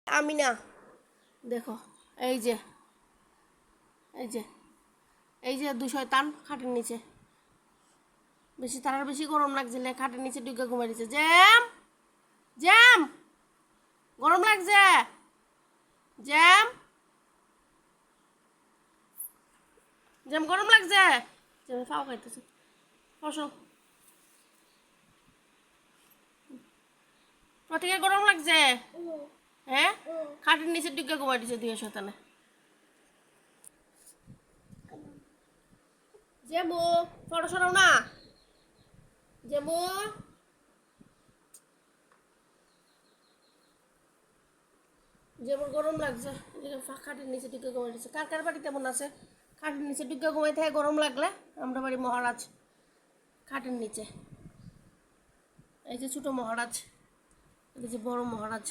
আমি না, দেখো এই যে এই যে এই যে দুই শয়তান খাটের নিচে, বেশি তার বেশি গরম লাগছে, খাটের নিচে ডুগা ঘুমাই দিচ্ছে। জ্যাম জ্যাম, গরম লাগছে। জ্যাম জ্যাম, গরম লাগছে। জ্যামে ফাও খাইতেছে। বসো, প্রত্যেকের গরম লাগছে। হ্যাঁ, খাটের নিচে ডুগা ঘুমাই দিচ্ছে দুই শয়তানে। জেমু, ফটো সরাও না। জেমু, যেমন গরম লাগছে, খাটের নিচে ডুগা ঘুমাই দিচ্ছে। কার কার বাড়ি তেমন আছে খাটের নিচে ডুগা ঘুমাই থাকে গরম লাগলে? আমরা বাড়ি মহারাজ খাটের নিচে। এই যে ছোট মহারাজ, এই যে বড় মহারাজ।